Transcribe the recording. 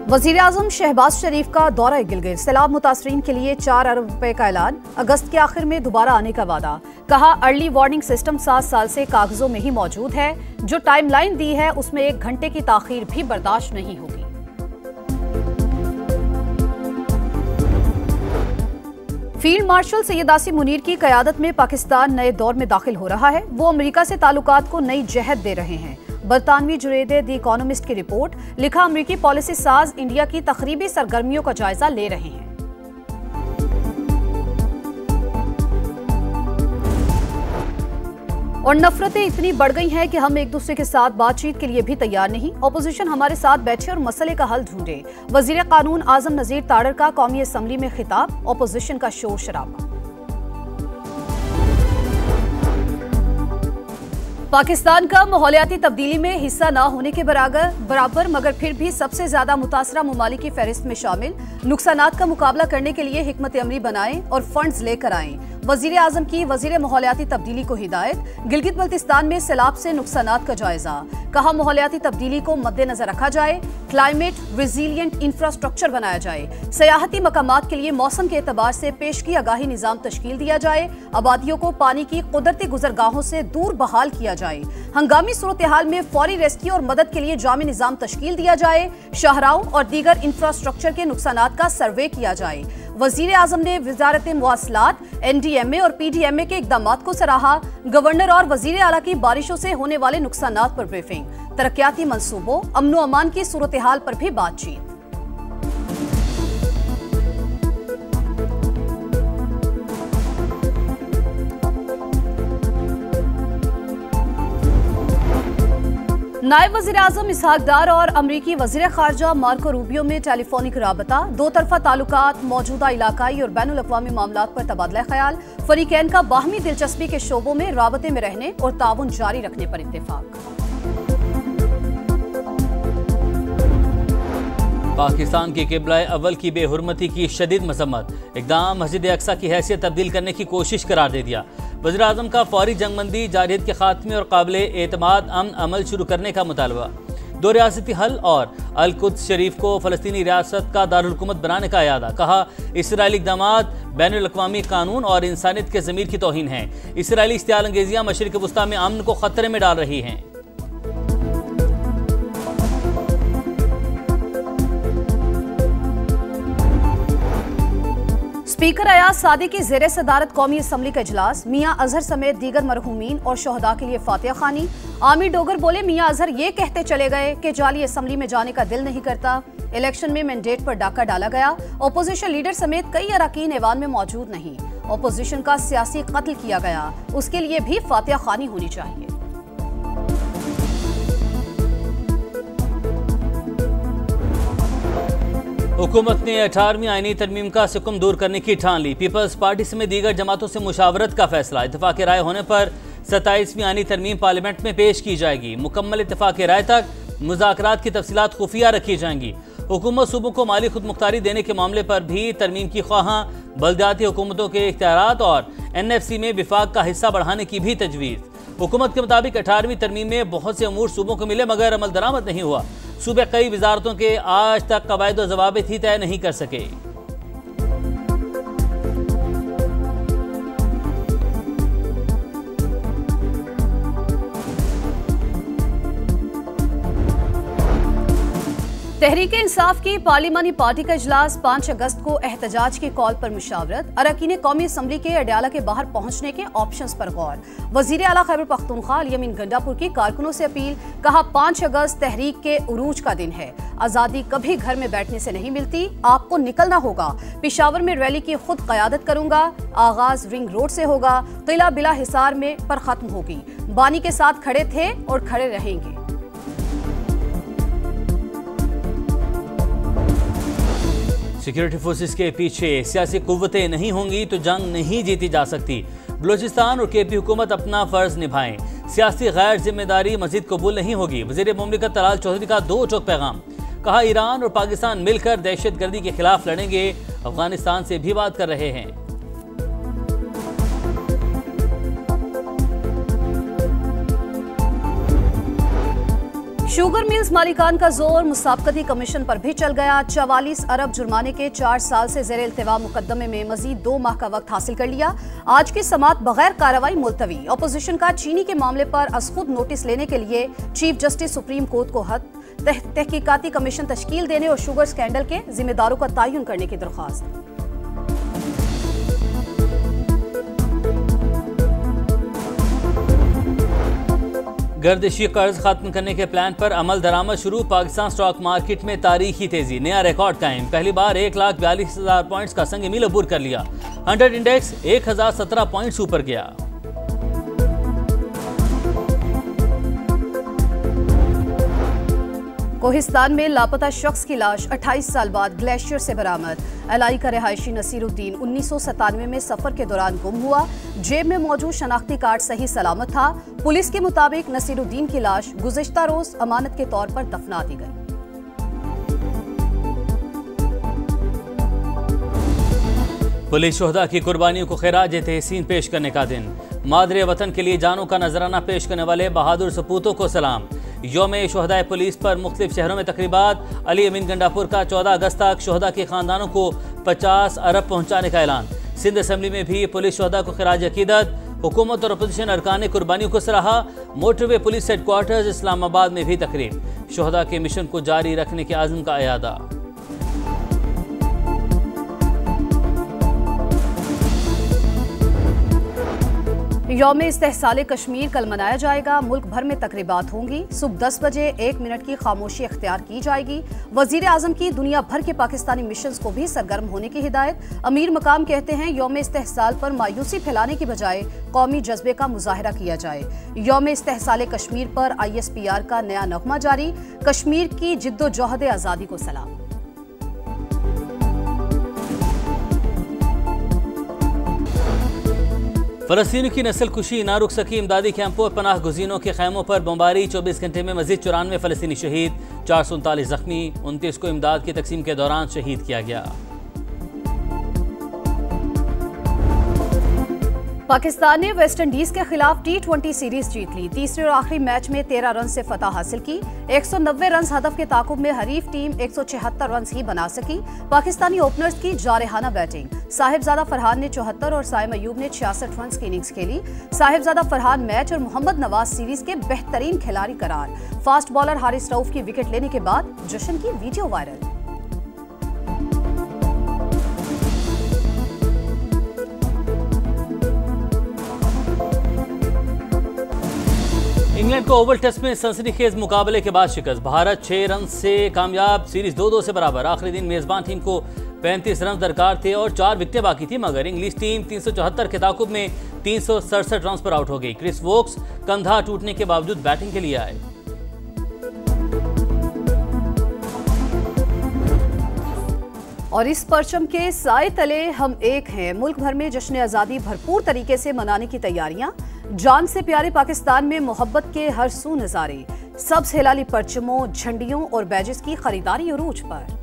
वजीर आजम शहबाज शरीफ का दौरा गिलगित, सैलाब मुतासरीन के लिए 4 अरब रुपए का ऐलान, अगस्त के आखिर में दोबारा आने का वादा। कहा अर्ली वार्निंग सिस्टम 7 साल से कागजों में ही मौजूद है, जो टाइमलाइन दी है उसमें 1 घंटे की ताखीर भी बर्दाश्त नहीं होगी। फील्ड मार्शल सैयद आसिम मुनीर की क़यादत में पाकिस्तान नए दौर में दाखिल हो रहा है। वो अमेरिका से ताल्लुकात को नई जहत दे रहे हैं। बरतानवी जुरेदे द इकोनॉमिस्ट की रिपोर्ट, लिखा अमेरिकी पॉलिसी साज इंडिया की तकरीबी सरगर्मियों का जायजा ले रहे हैं। और नफरतें इतनी बढ़ गई हैं कि हम एक दूसरे के साथ बातचीत के लिए भी तैयार नहीं। ऑपोजिशन हमारे साथ बैठे और मसले का हल ढूंढे। वजीर कानून आजम नजीर ताड़र का कौमी असम्बली में खिताब, ऑपोजिशन का शोर शराबा। पाकिस्तान का माहौलियाती तब्दीली में हिस्सा न होने के बराबर मगर फिर भी सबसे ज्यादा मुतासरा ममालिक की फहरिस्त में शामिल, नुकसानात का मुकाबला करने के लिए हिकमत अमली बनाएं और फंड्स लेकर आएं। वजीर आजम की वजीर माहौलियाती तब्दीली को हिदायत, गिलगित बल्तिस्तान में सैलाब से नुकसानात का जायजा। कहा माहौलियाती तब्दीली को मद्देनजर रखा जाए, क्लाइमेट रिजिलियंट इंफ्रास्ट्रक्चर बनाया जाए, सयाहती मकामात के लिए मौसम के एतबार से पेशगी आगाही निजाम तश्कील दिया जाए, आबादियों को पानी की कुदरती गुजरगाहों से दूर बहाल किया जाए, हंगामी सूरत हाल में फौरी रेस्क्यू और मदद के लिए जामी निजाम तश्कील दिया जाए, शाहराहों और दीगर इंफ्रास्ट्रक्चर के नुकसानात का सर्वे किया जाए। वजीर आजम ने वजारत मुवासलात, NDMA और PDMA के इकदामात को सराहा। गवर्नर और वजीर आला की बारिशों से होने वाले नुकसानात पर ब्रीफिंग, तरक्याती मंसूबों, अमनो अमान की सूरत हाल पर भी बातचीत। नायब वज़ीर आज़म इसहाक डार और अमरीकी वज़ीर ख़ारजा मार्को रूबियो में टेलीफोनिक राबता, 2 तरफ़ा ताल्लुकात, मौजूदा इलाकाई और बैनुल अक़वामी मामलात पर तबादला ख्याल, फ़रीक़ैन का बाहमी दिलचस्पी के शोबों में राबते में रहने और ताउन जारी रखने पर इत्तेफ़ाक। पाकिस्तान की क़िबला अव्वल की बेहुरमती की शदीद मज़म्मत, इक़दाम मस्जिद अक्सा की हैसियत तब्दील करने की कोशिश करार दे दिया। वज़ीर आज़म का फौरी जंगबंदी, जारहियत के खात्मे और काबिल एतमाद अमन अमल शुरू करने का मुतालबा। 2 रियासती हल और अल-कुद्स शरीफ को फ़लस्तीनी रियासत का दारुल हुकूमत बनाने का इरादा। कहा इसराइली इक़दामात बैनुल अक़वामी कानून और इंसानियत के ज़मीर की तौहीन है। इसराइली इश्तियाल अंगेजियाँ मशरिक़ वुस्ता में अमन को ख़तरे में डाल रही हैं। स्पीकर अयाज सादी की ज़ेरे सदारत कौमी असम्बली का इजलास, मियाँ अजहर समेत दीगर मरहूमीन और शोहदा के लिए फातिहा खानी। आमिर डोगर बोले मियाँ अजहर ये कहते चले गए कि जाली असम्बली में जाने का दिल नहीं करता। इलेक्शन में मैंडेट पर डाका डाला गया। ओपोजिशन लीडर समेत कई अरकान ऐवान में मौजूद नहीं। ओपोजिशन का सियासी कत्ल किया गया, उसके लिए भी फातिहा खानी होनी चाहिए। हुकूमत ने 18वीं आईनी तरमीम का सिकुम दूर करने की ठान ली। पीपल्स पार्टी समेत दीगर जमातों से मुशावरत का फैसला। इत्तेफाक राय होने पर 27वीं आईनी तरमीम पार्लियामेंट में पेश की जाएगी। मुकम्मल इत्तेफाक राय तक मुज़ाकरात की तफसीलात खुफिया रखी जाएंगी। हुकूमत सूबों को माली खुद मुख्तारी देने के मामले पर भी तरमीम की ख्वाहां, बल्दियाती हुकूमतों के इख्तियारात और NFC में विफाक का हिस्सा बढ़ाने की भी तजवीज़। हुकूमत के मुताबिक 18वीं तरमीम में बहुत से अमूर सूबों को मिले मगर अमल दरामद नहीं हुआ। सूबे कई वजारतों के आज तक कवायद और ज़वाबित ही तय नहीं कर सके। तहरीक इंसाफ की पार्लिमानी पार्टी का इजलास, 5 अगस्त को एहतजाज की कॉल पर मुशावरत। अरकान कौमी असम्बली के अडयाला के बाहर पहुंचने के ऑप्शंस पर गौर। वजीर आला खैबर पख्तूनख्वा यमीन गंडापुर की कारकुनों से अपील। कहा 5 अगस्त तहरीक के उरूज का दिन है। आज़ादी कभी घर में बैठने से नहीं मिलती, आपको निकलना होगा। पेशावर में रैली की खुद क़यादत करूंगा। आगाज रिंग रोड से होगा, किला बिला हिसार में पर खत्म होगी। बानी के साथ खड़े थे और खड़े रहेंगे। सिक्योरिटी फोर्सेस के पीछे सियासी कुव्वतें नहीं होंगी तो जंग नहीं जीती जा सकती। बलूचिस्तान और KP हुकूमत अपना फर्ज निभाएं। सियासी गैर जिम्मेदारी मजीद कबूल नहीं होगी। वज़ीर मुमलिकत तलाल चौधरी का 2 टोक पैगाम। कहा ईरान और पाकिस्तान मिलकर दहशतगर्दी के खिलाफ लड़ेंगे। अफगानिस्तान से भी बात कर रहे हैं। शुगर मिल्स मालिकान का जोर मुसाबकती कमीशन पर भी चल गया। 44 अरब जुर्माने के 4 साल से जेर इल्तिवा मुकदमे में मजीद 2 माह का वक्त हासिल कर लिया। आज की समाअत बगैर कार्रवाई मुलतवी। अपोजिशन का चीनी के मामले पर अज़खुद नोटिस लेने के लिए चीफ जस्टिस सुप्रीम कोर्ट को तहकीकाती कमीशन तश्कील देने और शुगर स्कैंडल के जिम्मेदारों का तयन करने की दरख्वास्त। गर्दिशी कर्ज खत्म करने के प्लान पर अमल दरामद शुरू। पाकिस्तान स्टॉक मार्केट में तारीखी तेजी, नया रिकॉर्ड कायम। पहली बार 1,42,000 पॉइंट्स का संग मील अबूर कर लिया। 100 इंडेक्स 1,017 पॉइंट्स ऊपर गया। कोहिस्तान में लापता शख्स की लाश 28 साल बाद ग्लेशियर से बरामद। एलआई का रिहायशी नसीरुद्दीन 1997 में सफर के दौरान गुम हुआ। जेब में मौजूद शनाख्ती कार्ड सही सलामत था। पुलिस के मुताबिक नसीरुद्दीन की लाश गुज़िश्ता रोज अमानत के तौर पर दफना दी गई। पुलिस शोहदा की कुर्बानियों को खिराज तहसीन पेश करने का दिन। मादरे वतन के लिए जानों का नजराना पेश करने वाले बहादुर सपूतों को सलाम। यौम शोहदा पुलिस पर मुख्तलिफ शहरों में तकरीबात। अली अमीन गंडापुर का 14 अगस्त तक शोहदा के खानदानों को 50 अरब पहुंचाने का ऐलान। सिंध असम्बली में भी पुलिस शोहदा को खिराज अकीदत। हुकूमत और अपोजिशन अरकान ने कुर्बानियों को सराहा। मोटरवे पुलिस हेडक्वार्टर्स इस्लामाबाद में भी तकरीब। शोहदा के मिशन को जारी रखने के आज़म का अयादा। यौम इस्तेहसाल कश्मीर कल मनाया जाएगा। मुल्क भर में तकरीबात होंगी। सुबह 10 बजे 1 मिनट की खामोशी इख्तियार की जाएगी। वजीर आजम की दुनिया भर के पाकिस्तानी मिशंस को भी सरगर्म होने की हिदायत। अमीर मकाम कहते हैं यौम इस्तेहसाल पर मायूसी फैलाने की बजाय कौमी जज्बे का मुजाहरा किया जाए। यौम इस्तेहसाल कश्मीर पर ISPR का नया नगमा जारी। कश्मीर की जिद्दोजहद आज़ादी को सलाम। फलस्तीनियों की नस्ल कुशी ना रुक सकी। इमदादी कैंपों और पनाह गुज़ीनों के खैमों पर बमबारी। 24 घंटे में मजीद 94 फलस्तीनी शहीद, 439 जख्मी। 29 को इमदाद की तकसीम के दौरान शहीद किया गया। पाकिस्तान ने वेस्ट इंडीज के खिलाफ T20 सीरीज जीत ली। तीसरे और आखिरी मैच में 13 रन से फतह हासिल की। 190 रन हदफ के ताकुब में हरीफ टीम 176 रन ही बना सकी। पाकिस्तानी ओपनर्स की जारहाना बैटिंग। साहिबजादा फरहान ने 74 और साइम अयूब ने 66 रन की इनिंग्स खेली। साहिबजादा फरहान मैच और मोहम्मद नवाज सीरीज के बेहतरीन खिलाड़ी करार। फास्ट बॉलर हारिस रऊफ की विकेट लेने के बाद जश्न की वीडियो वायरल। इंग्लैंड को ओवल टेस्ट में सनसनीखेज मुकाबले के बाद शिकस्त। भारत 6 रन से कामयाब। सीरीज 2-2 से बराबर। आखिरी दिन मेजबान टीम को 35 रन दरकार थे और 4 विकेटें बाकी थी, मगर इंग्लिश टीम 374 के ताकुब में 367 रन पर आउट हो गई। क्रिस वोक्स कंधा टूटने के बावजूद बैटिंग के लिए आए। और इस परचम के साए तले हम एक हैं। मुल्क भर में जश्न आज़ादी भरपूर तरीके से मनाने की तैयारियां। जान से प्यारे पाकिस्तान में मोहब्बत के हर सू नज़ारे। सब्ज़ हिलाली परचमों, झंडियों और बैजेस की खरीदारी अरूज पर।